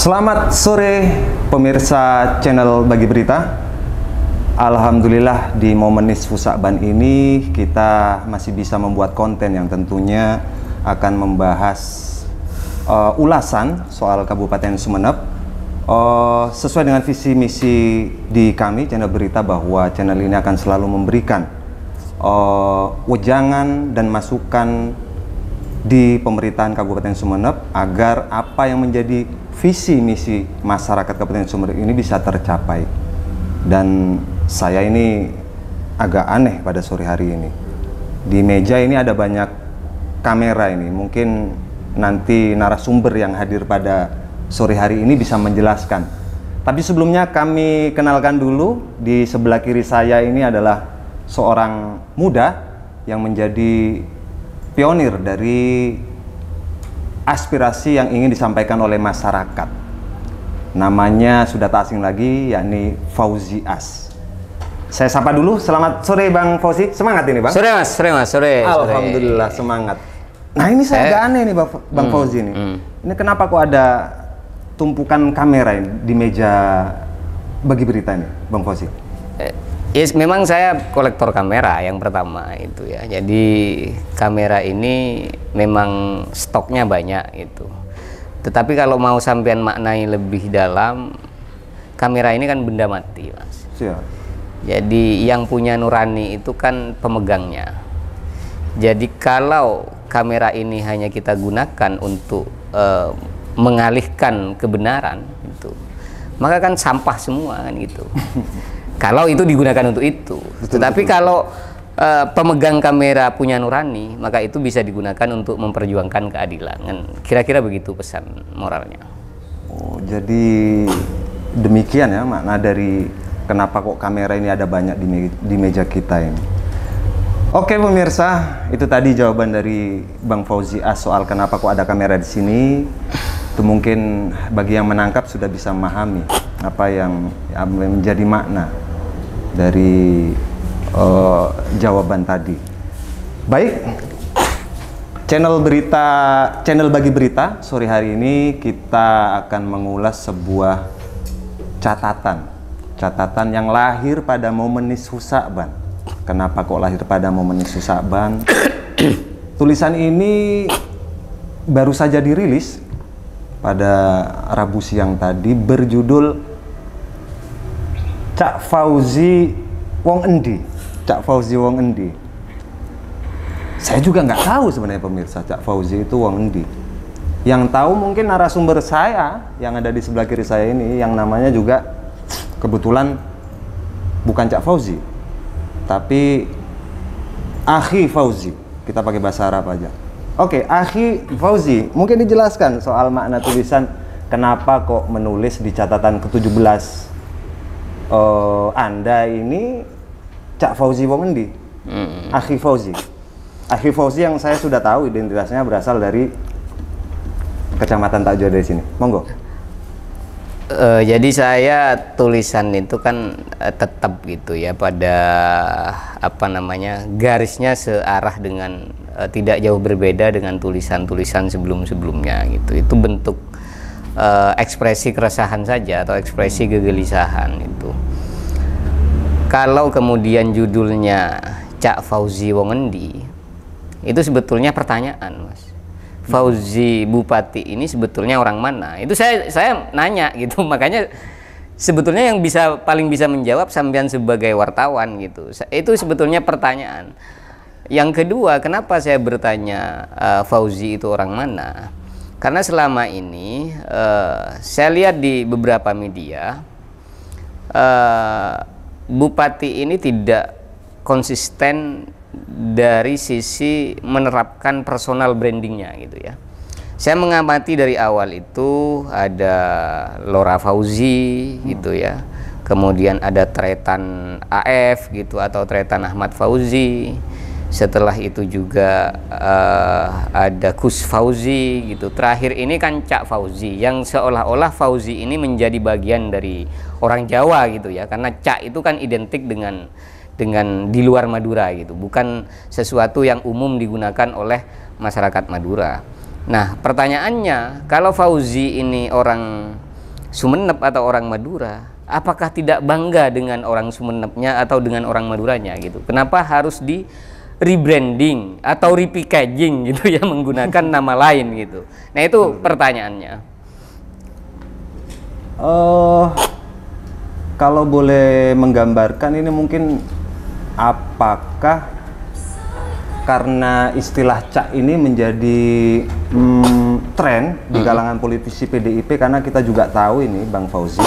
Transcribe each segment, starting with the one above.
Selamat sore pemirsa channel Bagi Berita. Alhamdulillah di momen nisfu Sa'ban ini kita masih bisa membuat konten yang tentunya akan membahas ulasan soal Kabupaten Sumeneb sesuai dengan visi misi di kami channel berita, bahwa channel ini akan selalu memberikan wejangan dan masukan di pemerintahan Kabupaten Sumeneb agar apa yang menjadi visi misi masyarakat Kabupaten Sumeneb ini bisa tercapai. Dan saya ini agak aneh pada sore hari ini. Di meja ini ada banyak kamera ini. Mungkin nanti narasumber yang hadir pada sore hari ini bisa menjelaskan. Tapi sebelumnya kami kenalkan dulu, di sebelah kiri saya ini adalah seorang muda yang menjadi pionir dari aspirasi yang ingin disampaikan oleh masyarakat. Namanya sudah tak asing lagi, yakni Fauzi As. Saya sapa dulu. Selamat sore Bang Fauzi. Semangat ini Bang? Sore Mas, sore. Alhamdulillah semangat. Nah ini saya agak aneh nih Bang Fauzi ini. Ini kenapa kok ada tumpukan kamera ini di meja Bagi Berita ini Bang Fauzi? Yes, memang saya kolektor kamera yang pertama itu ya. Jadi kamera ini memang stoknya banyak itu. Tetapi kalau mau sampean maknai lebih dalam, kamera ini kan benda mati, Mas. Siap. Jadi yang punya nurani itu kan pemegangnya. Jadi kalau kamera ini hanya kita gunakan untuk mengalihkan kebenaran itu, maka kan sampah semua kan gitu. Kalau itu digunakan untuk itu. Tetapi kalau pemegang kamera punya nurani, maka itu bisa digunakan untuk memperjuangkan keadilan. Kan kira-kira begitu pesan moralnya. Oh, jadi demikian ya makna dari kenapa kok kamera ini ada banyak di meja kita ini. Oke pemirsa, itu tadi jawaban dari Bang Fauzi As soal kenapa kok ada kamera di sini. Itu mungkin bagi yang menangkap sudah bisa memahami apa yang menjadi makna dari jawaban tadi. Baik, channel Bagi Berita sore hari ini kita akan mengulas sebuah catatan yang lahir pada momen nisfu Sa'ban. Kenapa kok lahir pada momen nisfu Sa'ban? Tulisan ini baru saja dirilis pada Rabu siang tadi, berjudul Cak Fauzi Wong Endi. Cak Fauzi Wong Endi. Saya juga nggak tahu sebenarnya pemirsa, Cak Fauzi itu Wong Endi. Yang tahu mungkin narasumber saya yang ada di sebelah kiri saya ini, yang namanya juga kebetulan bukan Cak Fauzi, tapi Akhi Fauzi. Kita pakai bahasa Arab aja. Oke, Akhi Fauzi, mungkin dijelaskan soal makna tulisan, kenapa kok menulis di catatan ke-17 Anda ini Cak Fauzi Wong Endi? Akhi Fauzi. Akhi Fauzi yang saya sudah tahu identitasnya berasal dari Kecamatan Takjua dari sini. Monggo. Jadi saya tulisan itu kan tetap gitu ya, pada apa namanya, garisnya searah dengan tidak jauh berbeda dengan tulisan-tulisan sebelum-sebelumnya gitu. Itu bentuk ekspresi keresahan saja atau ekspresi kegelisahan itu. Kalau kemudian judulnya Cak Fauzi Wong Endi, itu sebetulnya pertanyaan, Mas. Fauzi Bupati ini sebetulnya orang mana? Itu saya nanya gitu. Makanya sebetulnya yang paling bisa menjawab sampean sebagai wartawan gitu. Itu sebetulnya pertanyaan. Yang kedua, kenapa saya bertanya Fauzi itu orang mana? Karena selama ini saya lihat di beberapa media, Bupati ini tidak konsisten dari sisi menerapkan personal brandingnya gitu ya. Saya mengamati dari awal itu ada Lora Fauzi gitu ya, kemudian ada Tretan AF gitu atau Tretan Ahmad Fauzi. Setelah itu juga ada Kus Fauzi gitu. Terakhir ini kan Cak Fauzi, yang seolah-olah Fauzi ini menjadi bagian dari orang Jawa gitu ya, karena Cak itu kan identik dengan di luar Madura gitu, bukan sesuatu yang umum digunakan oleh masyarakat Madura. Nah, pertanyaannya, kalau Fauzi ini orang Sumeneb atau orang Madura, apakah tidak bangga dengan orang Sumenebnya atau dengan orang Maduranya gitu? Kenapa harus di rebranding atau repackaging gitu ya, menggunakan nama lain gitu? Nah itu pertanyaannya. Kalau boleh menggambarkan ini mungkin apakah karena istilah cak ini menjadi tren di kalangan politisi PDIP, karena kita juga tahu ini Bang Fauzi,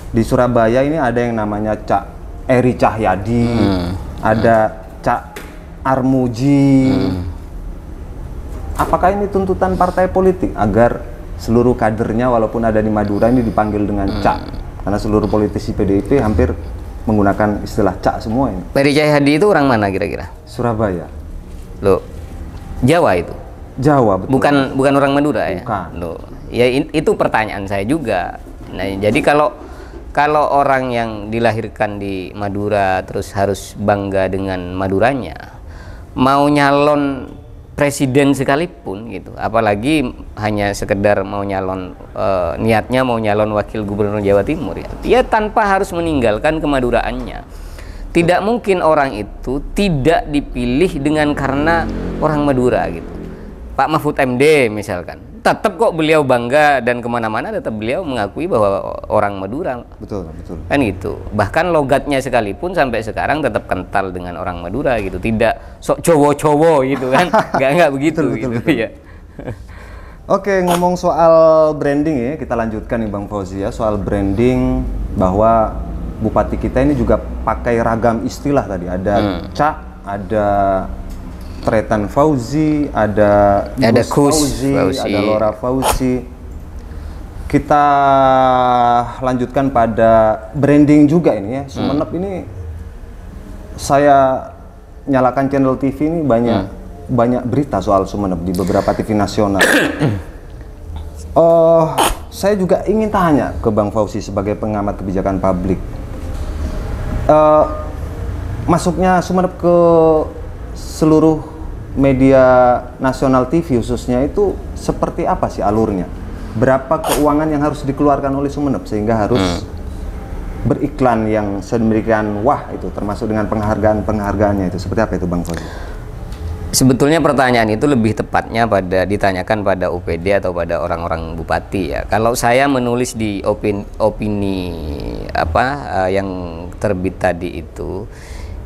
di Surabaya ini ada yang namanya Cak Eri Cahyadi, ada Cak Armuji. Apakah ini tuntutan partai politik agar seluruh kadernya walaupun ada di Madura ini dipanggil dengan Cak? Karena seluruh politisi PDIP hampir menggunakan istilah Cak semua ini. Eri Cahyadi itu orang mana kira-kira? Surabaya. Loh, Jawa itu? Jawa, betul. Bukan orang Madura ya? Bukan. Loh, ya itu pertanyaan saya juga. Nah, jadi kalau orang yang dilahirkan di Madura terus harus bangga dengan Maduranya, mau nyalon presiden sekalipun gitu, apalagi hanya sekedar mau nyalon, niatnya mau nyalon wakil gubernur Jawa Timur ya, dia tanpa harus meninggalkan kemaduraannya. Tidak mungkin orang itu tidak dipilih dengan karena orang Madura gitu. Pak Mahfud MD misalkan, tetap kok beliau bangga dan kemana-mana tetap beliau mengakui bahwa orang Madura. Betul, betul. Kan gitu. Bahkan logatnya sekalipun sampai sekarang tetap kental dengan orang Madura gitu. Tidak sok cowo-cowo gitu kan. Nggak begitu betul, gitu betul. ya. Oke, ngomong soal branding ya, kita lanjutkan nih Bang Fauzi ya, soal branding, bahwa Bupati kita ini juga pakai ragam istilah tadi. Ada Cak, ada Tretan Fauzi, ada Gus Fauzi, ada Lora Fauzi. Kita lanjutkan pada branding juga ini ya. Sumeneb ini, saya nyalakan channel TV ini banyak berita soal Sumeneb di beberapa TV nasional. Saya juga ingin tanya ke Bang Fauzi sebagai pengamat kebijakan publik. Masuknya Sumeneb ke seluruh media nasional TV khususnya itu seperti apa sih alurnya? Berapa keuangan yang harus dikeluarkan oleh Sumeneb sehingga harus beriklan yang sedemikian wah itu, termasuk dengan penghargaannya itu? Seperti apa itu Bang Fauzi? Sebetulnya pertanyaan itu lebih tepatnya ditanyakan pada UPD atau pada orang-orang bupati ya. Kalau saya menulis di opini yang terbit tadi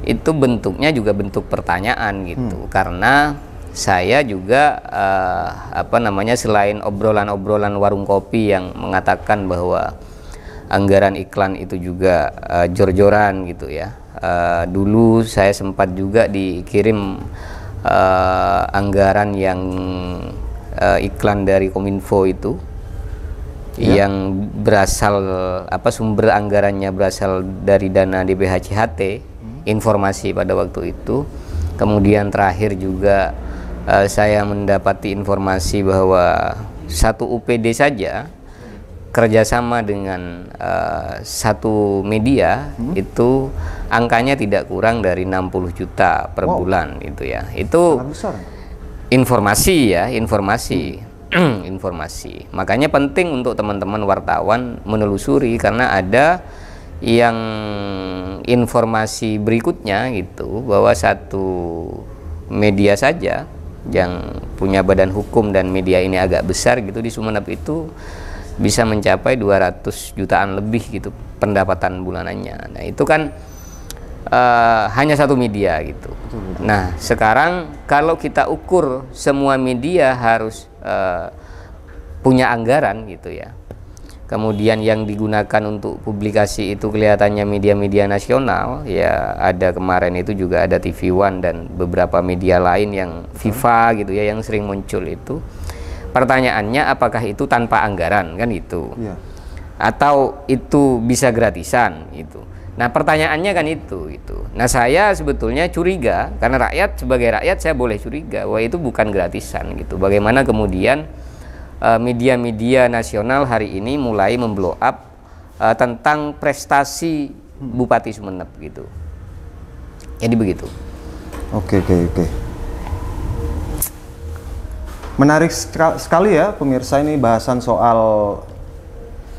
itu bentuknya juga bentuk pertanyaan gitu. Karena saya juga selain obrolan-obrolan warung kopi yang mengatakan bahwa anggaran iklan itu juga jor-joran gitu ya. Dulu saya sempat juga dikirim anggaran yang iklan dari Kominfo itu yang berasal sumber anggarannya berasal dari dana DPHCHT, informasi pada waktu itu. Kemudian terakhir juga saya mendapati informasi bahwa satu UPD saja kerjasama dengan satu media itu angkanya tidak kurang dari 60 juta per bulan itu ya. Itu informasi ya, informasi. Makanya penting untuk teman-teman wartawan menelusuri, karena ada yang informasi berikutnya gitu bahwa satu media saja yang punya badan hukum dan media ini agak besar gitu di Sumeneb itu bisa mencapai 200 jutaan lebih gitu pendapatan bulanannya. Nah itu kan hanya satu media gitu. Nah sekarang kalau kita ukur semua media harus punya anggaran gitu ya, kemudian yang digunakan untuk publikasi itu kelihatannya media-media nasional ya, ada kemarin itu juga ada TV One dan beberapa media lain yang Viva gitu ya yang sering muncul itu. Pertanyaannya apakah itu tanpa anggaran kan itu, atau itu bisa gratisan itu. Nah pertanyaannya kan itu. Nah saya sebetulnya curiga, karena sebagai rakyat saya boleh curiga bahwa itu bukan gratisan gitu. Bagaimana kemudian media-media nasional hari ini mulai memblow up tentang prestasi Bupati Sumeneb gitu. Jadi begitu. Oke. Menarik sekali ya pemirsa, ini bahasan soal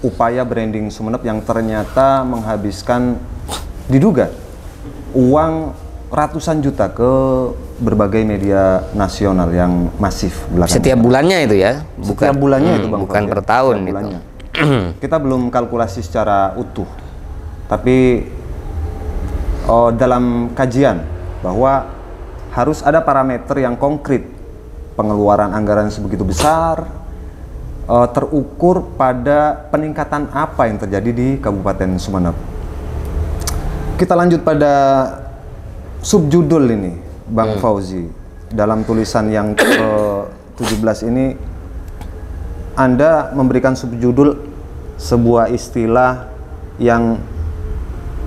upaya branding Sumeneb yang ternyata menghabiskan diduga uang ratusan juta ke berbagai media nasional yang masif belakangan. Setiap bulannya itu ya? Setiap bulannya itu Bang bukan Fauzi, per tahun setiap itu. bulannya. Kita belum kalkulasi secara utuh, tapi dalam kajian bahwa harus ada parameter yang konkret, pengeluaran anggaran sebegitu besar, terukur pada peningkatan apa yang terjadi di Kabupaten Sumeneb. Kita lanjut pada subjudul ini, Bang Fauzi. Dalam tulisan yang ke-17 ini, Anda memberikan subjudul sebuah istilah yang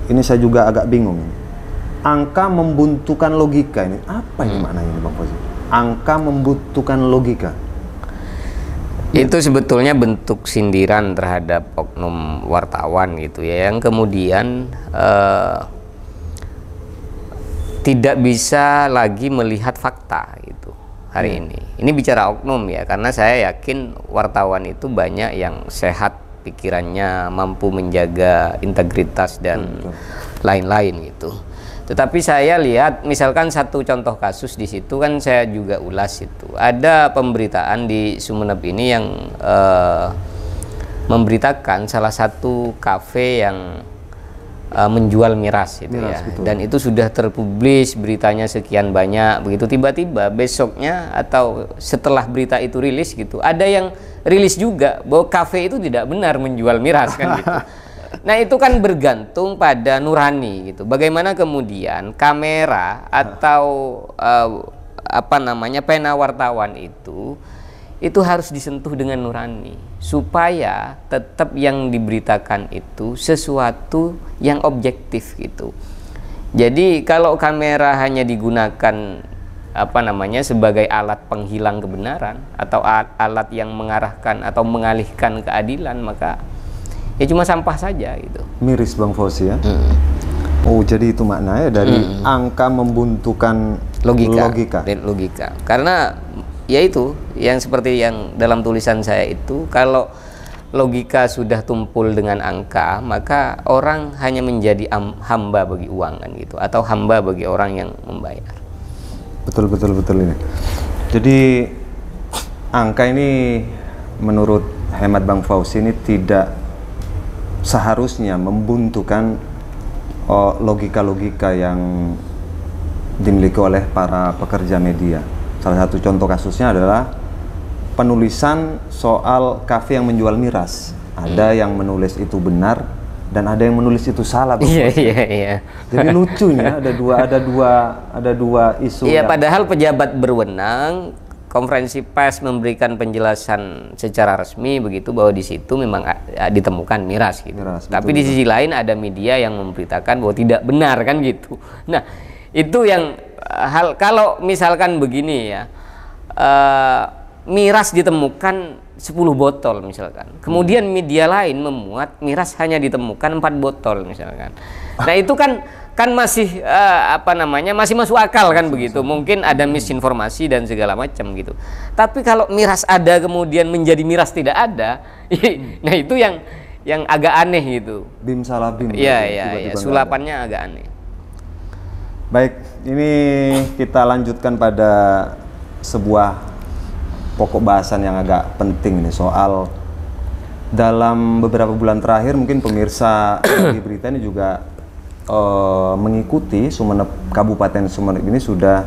ini saya juga agak bingung. Angka membuntukan logika ini, apa ini maknanya ini Bang Fauzi? Angka membutuhkan logika. Itu sebetulnya bentuk sindiran terhadap oknum wartawan gitu ya, yang kemudian tidak bisa lagi melihat fakta gitu hari ini. Ini bicara oknum ya, karena saya yakin wartawan itu banyak yang sehat pikirannya, mampu menjaga integritas dan lain-lain gitu. Tetapi saya lihat misalkan satu contoh kasus di situ kan saya juga ulas itu. Ada pemberitaan di Sumeneb ini yang memberitakan salah satu kafe yang menjual miras itu ya. Betul. Dan itu sudah terpublis beritanya sekian banyak, begitu tiba-tiba besoknya atau setelah berita itu rilis gitu, ada yang rilis juga bahwa kafe itu tidak benar menjual miras kan gitu. Nah itu kan bergantung pada nurani gitu. Bagaimana kemudian kamera atau apa namanya pena wartawan itu harus disentuh dengan nurani supaya tetap yang diberitakan itu sesuatu yang objektif gitu. Jadi kalau kamera hanya digunakan apa namanya sebagai alat penghilang kebenaran atau alat yang mengarahkan atau mengalihkan keadilan, maka ya cuma sampah saja gitu. Miris Bang Fauzi ya. Oh jadi itu maknanya dari angka membuntukan logika. Karena ya itu yang seperti yang dalam tulisan saya itu, kalau logika sudah tumpul dengan angka, maka orang hanya menjadi hamba bagi uang kan gitu, atau hamba bagi orang yang membayar. Betul ini. Jadi angka ini menurut hemat Bang Fauzi ini tidak seharusnya membuntukan logika-logika yang dimiliki oleh para pekerja media. Salah satu contoh kasusnya adalah penulisan soal kafe yang menjual miras. Ada yang menulis itu benar dan ada yang menulis itu salah. Iya. Jadi lucunya ada dua isu. Iya, padahal pejabat berwenang konferensi pers memberikan penjelasan secara resmi begitu bahwa di situ memang ditemukan miras gitu. Tapi di sisi lain ada media yang memberitakan bahwa tidak benar kan gitu. Nah, itu yang hal kalau misalkan begini ya, miras ditemukan 10 botol misalkan, kemudian media lain memuat miras hanya ditemukan 4 botol misalkan. Nah itu kan masih apa namanya masih masuk akal kan begitu. Mungkin ada misinformasi dan segala macam gitu. Tapi kalau miras ada kemudian menjadi miras tidak ada, nah itu yang agak aneh gitu. Bim salah bim. Iya, sulapannya agak aneh. Baik, ini kita lanjutkan pada sebuah pokok bahasan yang agak penting nih, soal dalam beberapa bulan terakhir mungkin pemirsa di berita ini juga mengikuti Kabupaten Sumeneb ini sudah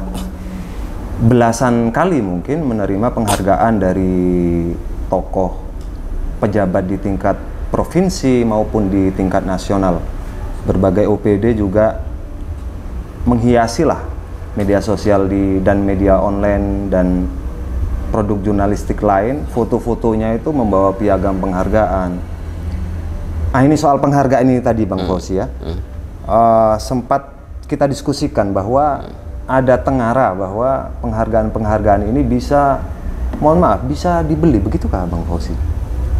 belasan kali mungkin menerima penghargaan dari tokoh pejabat di tingkat provinsi maupun di tingkat nasional. Berbagai OPD juga menghiasilah media sosial dan media online dan produk jurnalistik lain, foto-fotonya itu membawa piagam penghargaan. Ini soal penghargaan ini tadi Bang Fauzi ya. Sempat kita diskusikan bahwa ada tengara bahwa penghargaan-penghargaan ini bisa, mohon maaf, bisa dibeli, begitukah Bang Fauzi?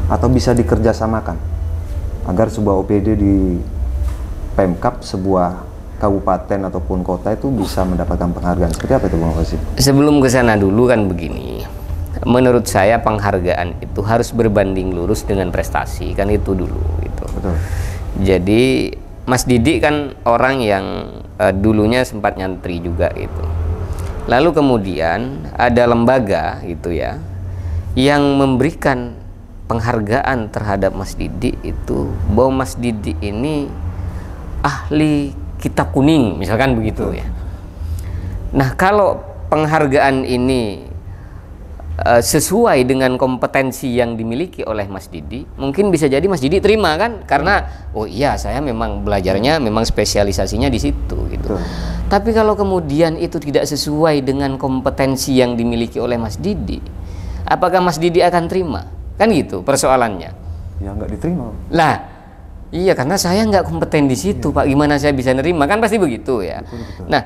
Atau bisa dikerjasamakan agar sebuah OPD di Pemkab sebuah kabupaten ataupun kota itu bisa mendapatkan penghargaan. Seperti apa itu Bang Fauzi? Sebelum ke sana dulu kan begini. menurut saya penghargaan itu harus berbanding lurus dengan prestasi, kan itu dulu gitu. Betul. Jadi Mas Didi kan orang yang dulunya sempat nyantri juga gitu. Lalu kemudian ada lembaga gitu ya yang memberikan penghargaan terhadap Mas Didi itu bahwa Mas Didi ini ahli kitab kuning misalkan begitu ya. Nah, kalau penghargaan ini sesuai dengan kompetensi yang dimiliki oleh Mas Didi, mungkin bisa jadi Mas Didi terima kan, karena oh iya saya memang belajarnya memang spesialisasinya di situ gitu. Tapi kalau kemudian itu tidak sesuai dengan kompetensi yang dimiliki oleh Mas Didi, apakah Mas Didi akan terima? Kan gitu persoalannya. Ya nggak diterima. Lah, iya karena saya nggak kompeten di situ, Pak. Gimana saya bisa nerima? Kan pasti begitu ya. Betul. Nah,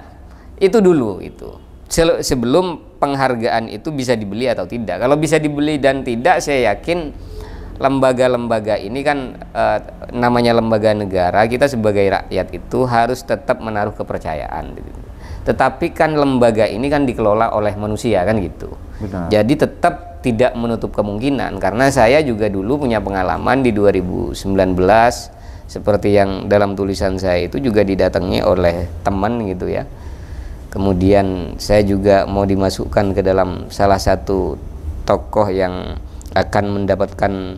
itu dulu itu. Sebelum penghargaan itu bisa dibeli atau tidak. Kalau bisa dibeli dan tidak, saya yakin lembaga-lembaga ini kan namanya lembaga negara, kita sebagai rakyat itu harus tetap menaruh kepercayaan. Tetapi kan lembaga ini kan dikelola oleh manusia kan gitu. Benar. Jadi tetap tidak menutup kemungkinan, karena saya juga dulu punya pengalaman di 2019 seperti yang dalam tulisan saya itu juga didatangi oleh teman gitu ya. Kemudian saya juga mau dimasukkan ke dalam salah satu tokoh yang akan mendapatkan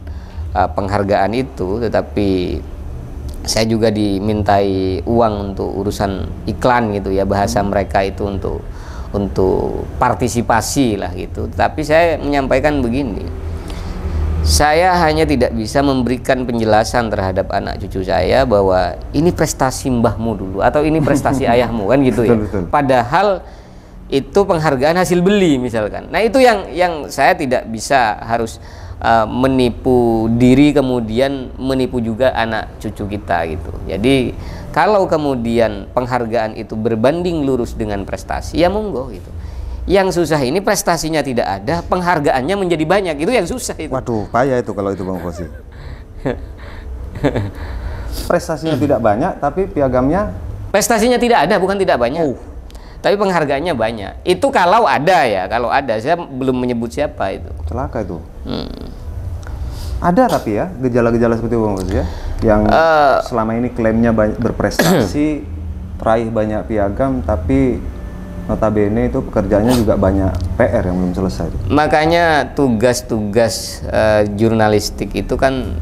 penghargaan itu, tetapi saya juga dimintai uang untuk urusan iklan gitu ya, bahasa mereka itu untuk partisipasi lah gitu. Tapi saya menyampaikan begini, saya hanya tidak bisa memberikan penjelasan terhadap anak cucu saya bahwa ini prestasi mbahmu dulu atau ini prestasi ayahmu kan gitu ya. Betul. Padahal itu penghargaan hasil beli misalkan. Nah itu yang saya tidak bisa harus menipu diri kemudian menipu juga anak cucu kita gitu. Jadi kalau kemudian penghargaan itu berbanding lurus dengan prestasi, ya monggo gitu. Yang susah ini prestasinya tidak ada, penghargaannya menjadi banyak, itu yang susah itu. Waduh, payah itu kalau itu Bang Fosi. Prestasinya tidak banyak, tapi piagamnya prestasinya tidak ada, bukan tidak banyak. Tapi penghargaannya banyak. Itu kalau ada ya, kalau ada. Saya belum menyebut siapa itu. Celaka itu. Ada tapi ya gejala-gejala seperti itu Bang Fosi ya, yang selama ini klaimnya berprestasi, raih banyak piagam, tapi notabene itu pekerjaannya juga banyak PR yang belum selesai. Makanya tugas-tugas jurnalistik itu kan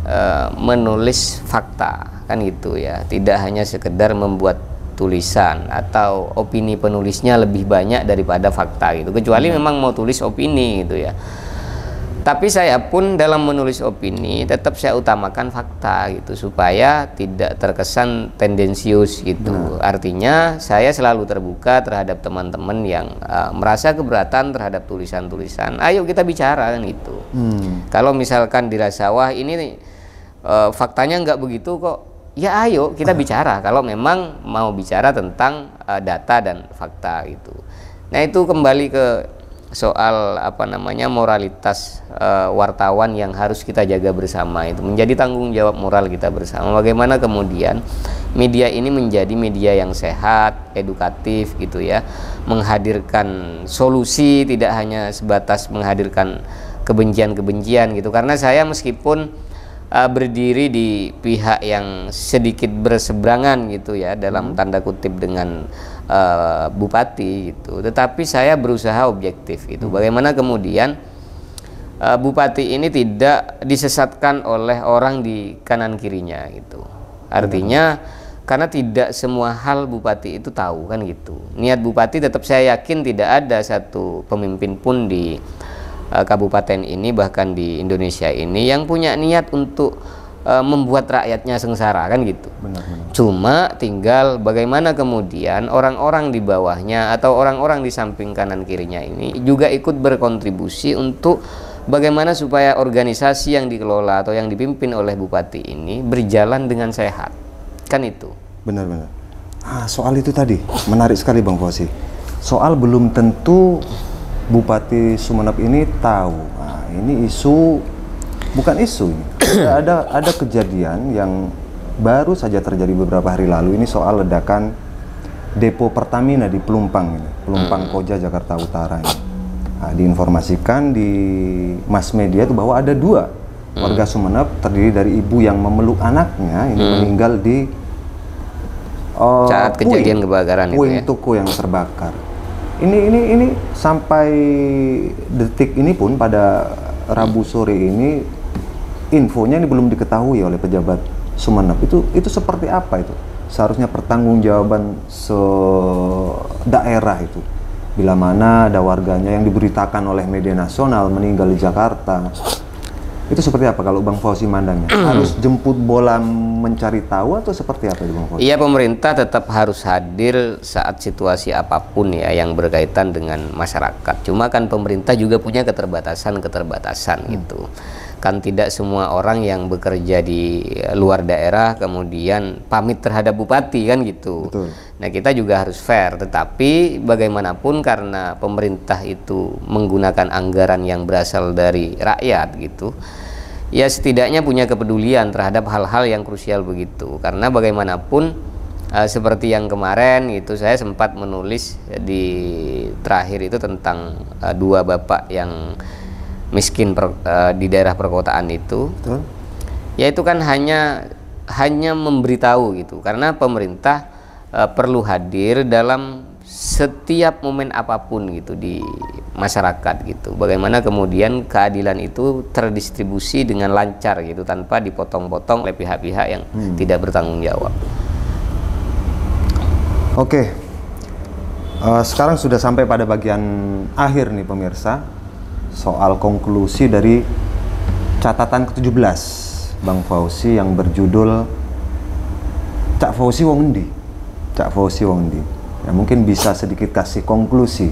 menulis fakta kan gitu ya, tidak hanya sekedar membuat tulisan atau opini penulisnya lebih banyak daripada fakta gitu, kecuali memang mau tulis opini gitu ya. Tapi saya pun dalam menulis opini tetap saya utamakan fakta gitu supaya tidak terkesan tendensius gitu. Artinya saya selalu terbuka terhadap teman-teman yang merasa keberatan terhadap tulisan-tulisan. Ayo kita bicara kan itu. Kalau misalkan dirasa wah ini faktanya nggak begitu kok, ya ayo kita bicara. Kalau memang mau bicara tentang data dan fakta gitu. Nah itu kembali ke soal apa namanya moralitas wartawan yang harus kita jaga bersama, itu menjadi tanggung jawab moral kita bersama. Bagaimana kemudian media ini menjadi media yang sehat, edukatif gitu ya, menghadirkan solusi, tidak hanya sebatas menghadirkan kebencian-kebencian gitu. Karena saya meskipun berdiri di pihak yang sedikit berseberangan gitu ya, dalam tanda kutip dengan bupati gitu, tetapi saya berusaha objektif gitu. Bagaimana kemudian bupati ini tidak disesatkan oleh orang di kanan kirinya gitu. Artinya karena tidak semua hal bupati itu tahu kan gitu. Niat bupati tetap saya yakin tidak ada satu pemimpin pun di kabupaten ini, bahkan di Indonesia ini, yang punya niat untuk membuat rakyatnya sengsara kan gitu. Benar. Cuma tinggal bagaimana kemudian orang-orang di bawahnya atau orang-orang di samping kanan kirinya ini juga ikut berkontribusi untuk bagaimana supaya organisasi yang dikelola atau yang dipimpin oleh bupati ini berjalan dengan sehat kan itu. Benar. Soal itu tadi menarik sekali Bang Fosi. Soal belum tentu Bupati Sumeneb ini tahu. Nah, ini isu, bukan isu ini. Ada kejadian yang baru saja terjadi beberapa hari lalu. Ini soal ledakan depo Pertamina di Pelumpang ini, Pelumpang Koja Jakarta Utara ini. diinformasikan di mass media itu bahwa ada 2 warga Sumeneb terdiri dari ibu yang memeluk anaknya ini meninggal di saat kejadian kebakaran itu puing ya. toko yang terbakar. Ini sampai detik ini pun pada Rabu sore ini infonya ini belum diketahui oleh pejabat Sumeneb. Itu seperti apa itu? Seharusnya pertanggungjawaban daerah itu. Bila mana ada warganya yang diberitakan oleh media nasional meninggal di Jakarta. Itu seperti apa kalau Bang Fauzi mandangnya? Harus jemput bola mencari tahu atau seperti apa itu Bang Fauzi? Iya, pemerintah tetap harus hadir saat situasi apapun ya yang berkaitan dengan masyarakat. Cuma kan pemerintah juga punya keterbatasan gitu. Kan tidak semua orang yang bekerja di luar daerah kemudian pamit terhadap bupati kan gitu. Betul. Nah, kita juga harus fair, tetapi bagaimanapun karena pemerintah itu menggunakan anggaran yang berasal dari rakyat gitu, ya setidaknya punya kepedulian terhadap hal-hal yang krusial begitu. Karena bagaimanapun seperti yang kemarin itu saya sempat menulis di terakhir itu tentang 2 bapak yang miskin di daerah perkotaan itu. Betul. Ya itu kan hanya memberitahu gitu, karena pemerintah perlu hadir dalam setiap momen apapun gitu di masyarakat gitu. Bagaimana kemudian keadilan itu terdistribusi dengan lancar gitu tanpa dipotong-potong oleh pihak-pihak yang tidak bertanggung jawab. Oke. Sekarang sudah sampai pada bagian akhir nih pemirsa. Soal konklusi dari catatan ke-17 Bang Fauzi yang berjudul Cak Fauzi wong endi? Cak Fauzi wong endi? Ya, mungkin bisa sedikit kasih konklusi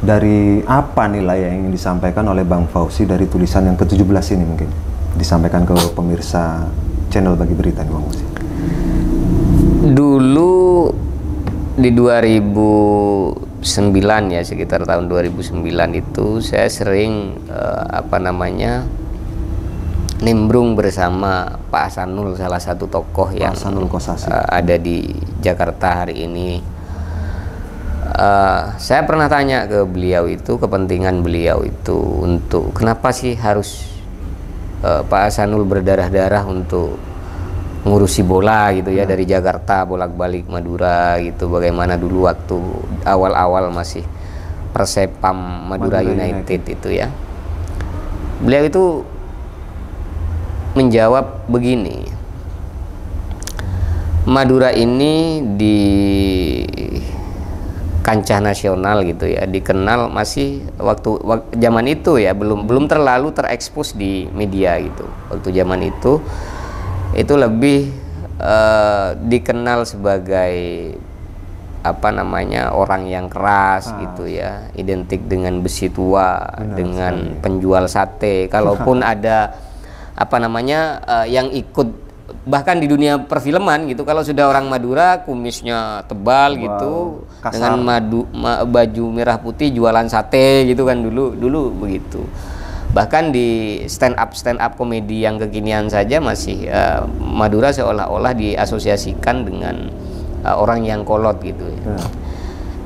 dari apa nilai yang ingin disampaikan oleh Bang Fauzi dari tulisan yang ke-17 ini, mungkin disampaikan ke pemirsa channel Bagi Berita nih Bang Fauzi. Dulu di 2009 ya, sekitar tahun 2009 itu saya sering nimbrung bersama Pak Hasanul, salah satu tokoh yang ada di Jakarta hari ini. Saya pernah tanya ke beliau itu, kepentingan beliau itu untuk kenapa sih harus Pak Hasanul berdarah-darah untuk ngurusi bola gitu ya, dari Jakarta bolak-balik Madura gitu. Bagaimana dulu waktu awal-awal masih Persepam Madura United itu ya. Beliau itu menjawab begini, Madura ini di kancah nasional gitu ya, dikenal masih waktu zaman itu ya, belum terlalu terekspos di media gitu. Waktu zaman itu lebih dikenal sebagai orang yang keras gitu ya, identik dengan besi tua. Benar, dengan sekali. Penjual sate. Kalaupun ada yang ikut bahkan di dunia perfilman gitu, kalau sudah orang Madura kumisnya tebal gitu, kasar. Dengan baju merah putih jualan sate gitu kan, dulu begitu. Bahkan di stand up komedi yang kekinian saja masih Madura seolah-olah diasosiasikan dengan orang yang kolot gitu ya.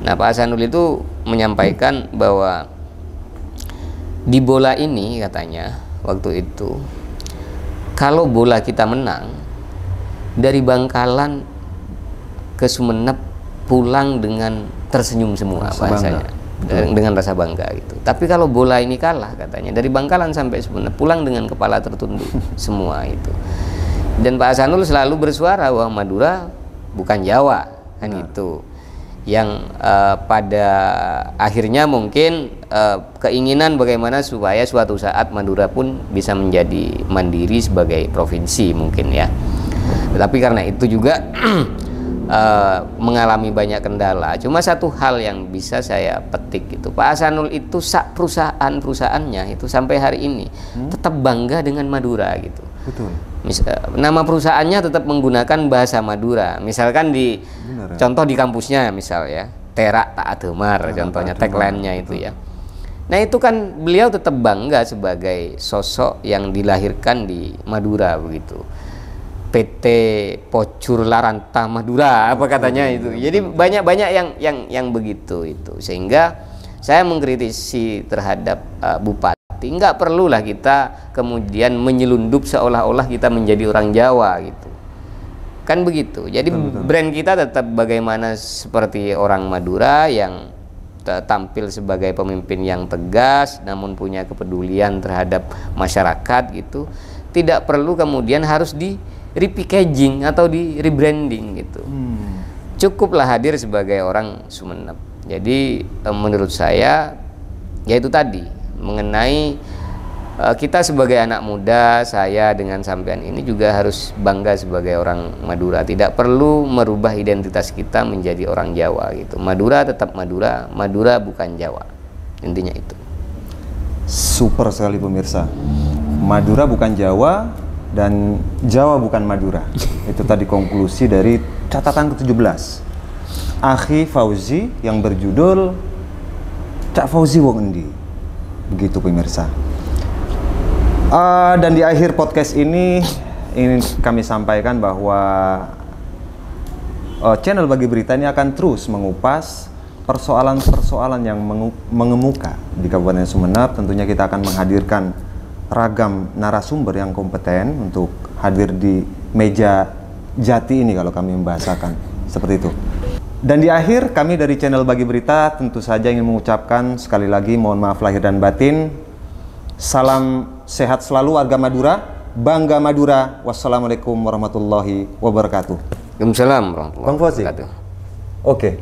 Nah, Pak Hasanul itu menyampaikan bahwa di bola ini katanya waktu itu, kalau bola kita menang, dari Bangkalan ke Sumeneb pulang dengan tersenyum semua bahasanya, dengan rasa bangga gitu. Tapi kalau bola ini kalah katanya, dari Bangkalan sampai Sumeneb pulang dengan kepala tertunduk semua itu. Dan Pak Hasanul selalu bersuara bahwa Madura bukan Jawa kan itu. Yang pada akhirnya mungkin keinginan bagaimana supaya suatu saat Madura pun bisa menjadi mandiri sebagai provinsi mungkin ya. Tetapi karena itu juga mengalami banyak kendala. Cuma satu hal yang bisa saya petik itu, Pak Hasanul itu perusahaannya itu sampai hari ini tetap bangga dengan Madura gitu. Betul. Nama perusahaannya tetap menggunakan bahasa Madura. Misalkan contoh di kampusnya misal ya, Terak Tak Ademar contohnya, tagline-nya itu ya. Nah itu kan beliau tetap bangga sebagai sosok yang dilahirkan di Madura begitu. PT Pocur Larantah Madura apa katanya itu. Jadi banyak yang begitu itu, sehingga Saya mengkritisi terhadap bupati, nggak perlulah kita kemudian menyelundup seolah-olah kita menjadi orang Jawa gitu. Kan begitu. Jadi brand kita tetap bagaimana seperti orang Madura yang tampil sebagai pemimpin yang tegas namun punya kepedulian terhadap masyarakat gitu. Tidak perlu kemudian harus di repackaging atau di rebranding gitu. Cukuplah hadir sebagai orang Sumeneb. Jadi menurut saya yaitu tadi mengenai kita sebagai anak muda, saya dengan sampean ini juga harus bangga sebagai orang Madura. Tidak perlu merubah identitas kita menjadi orang Jawa gitu. Madura tetap Madura, Madura bukan Jawa. Intinya itu. Super sekali pemirsa. Madura bukan Jawa dan Jawa bukan Madura. Itu tadi konklusi dari catatan ke-17. Akhi Fauzi yang berjudul Cak Fauzi Wong Endi. Begitu pemirsa. Dan di akhir podcast ini ingin kami sampaikan bahwa channel Bagi Berita ini akan terus mengupas persoalan-persoalan yang mengemuka di Kabupaten Sumeneb. Tentunya kita akan menghadirkan ragam narasumber yang kompeten untuk hadir di meja jati ini kalau kami membahasakan seperti itu. Dan di akhir kami dari channel Bagi Berita tentu saja ingin mengucapkan sekali lagi mohon maaf lahir dan batin. Salam sehat selalu warga Madura, bangga Madura. Wassalamualaikum warahmatullahi wabarakatuh. Waalaikumsalam warahmatullahi wabarakatuh. Oke.